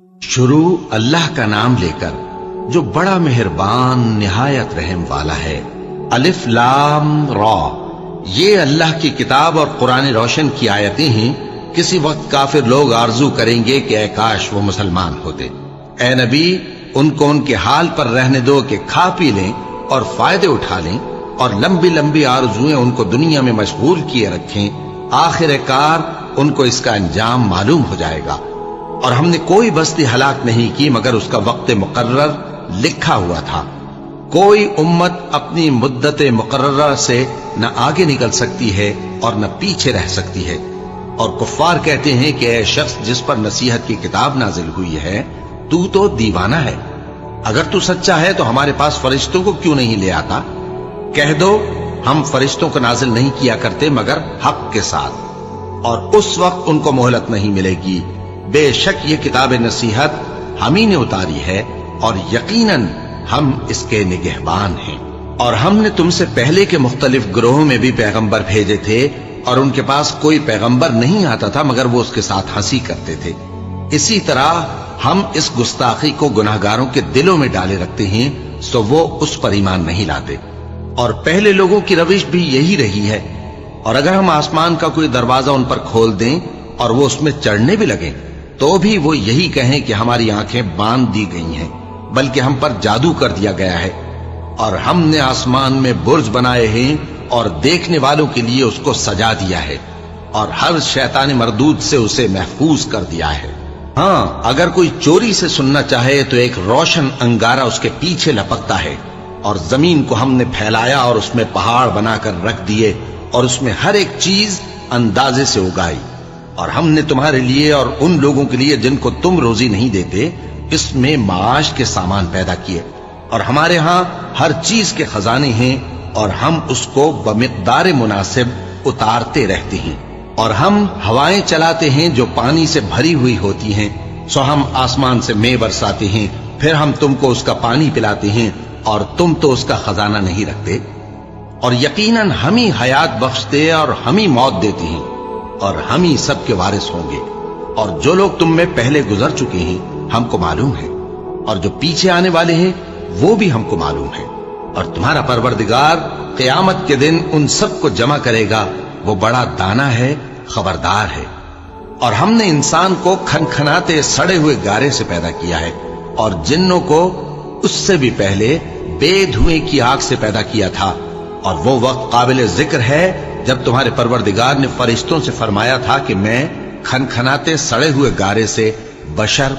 शुरू अल्लाह का नाम लेकर जो बड़ा मेहरबान निहायत रहम वाला है। अलिफ लाम रा, ये अल्लाह की किताब और कुरान रोशन की आयतें हैं। किसी वक्त काफिर लोग आरजू करेंगे कि ऐ काश वो मुसलमान होते। ऐ नबी, उनको उनके हाल पर रहने दो कि खा पी लें और फायदे उठा लें, और लंबी लंबी आरजुएं उनको दुनिया में मशगूल किए रखें। आखिरकार उनको इसका अंजाम मालूम हो जाएगा। और हमने कोई बस्ती हलाक नहीं की मगर उसका वक्त मुकर्रर लिखा हुआ था। कोई उम्मत अपनी मुद्दत मुकर्ररा से न आगे निकल सकती है और न पीछे रह सकती है। और कुफ्फार कहते हैं कि ऐ शख्स जिस पर नसीहत की किताब नाजिल हुई है, तू तो दीवाना है। अगर तू सच्चा है तो हमारे पास फरिश्तों को क्यों नहीं ले आता? कह दो, हम फरिश्तों को नाजिल नहीं किया करते मगर हक के साथ, और उस वक्त उनको मोहलत नहीं मिलेगी। बेशक ये किताब नसीहत हम ही ने उतारी है और यकीनन हम इसके निगहबान हैं। और हमने तुमसे पहले के मुख्तलिफ ग्रोहों में भी पैगंबर भेजे थे, और उनके पास कोई पैगंबर नहीं आता था मगर वो उसके साथ हंसी करते थे। इसी तरह हम इस गुस्ताखी को गुनाहगारों के दिलों में डाले रखते हैं, सो वो उस पर ईमान नहीं लाते। और पहले लोगों की रविश भी यही रही है। और अगर हम आसमान का कोई दरवाजा उन पर खोल दें और वो उसमें चढ़ने भी लगे, तो भी वो यही कहें कि हमारी आंखें बांध दी गई हैं, बल्कि हम पर जादू कर दिया गया है। और हमने आसमान में बुर्ज बनाए हैं और देखने वालों के लिए उसको सजा दिया है, और हर शैतान मरदूद से उसे महफूज कर दिया है। हाँ, अगर कोई चोरी से सुनना चाहे तो एक रोशन अंगारा उसके पीछे लपकता है। और जमीन को हमने फैलाया और उसमें पहाड़ बनाकर रख दिए, और उसमें हर एक चीज अंदाजे से उगाई। और हमने तुम्हारे लिए और उन लोगों के लिए जिनको तुम रोजी नहीं देते, इसमें माश के सामान पैदा किए। और हमारे यहां हर चीज के खजाने हैं, और हम उसको बमिकदार मुनासिब उतारते रहते हैं। और हम हवाएं चलाते हैं जो पानी से भरी हुई होती हैं, सो हम आसमान से मेंह बरसाते हैं, फिर हम तुमको उसका पानी पिलाते हैं, और तुम तो उसका खजाना नहीं रखते। और यकीनन हम ही हयात बख्शते और हम ही मौत देते हैं, और हम ही सबके वारिस होंगे। और जो लोग तुम में पहले गुजर चुके हैं हमको मालूम है, और जो पीछे आने वाले हैं वो भी हमको मालूम है। और तुम्हारा परवरदिगार क़यामत के दिन उन सबको जमा करेगा। वो बड़ा दाना है, खबरदार है। और हमने इंसान को खनखनाते सड़े हुए गारे से पैदा किया है, और जिन्नों को उससे भी पहले बेधुएं की आग से पैदा किया था। और वो वक्त काबिल जिक्र है जब तुम्हारे परवरदिगार ने फरिश्तों से फरमाया था कि मैं खनखनाते सड़े हुए गारे से बशर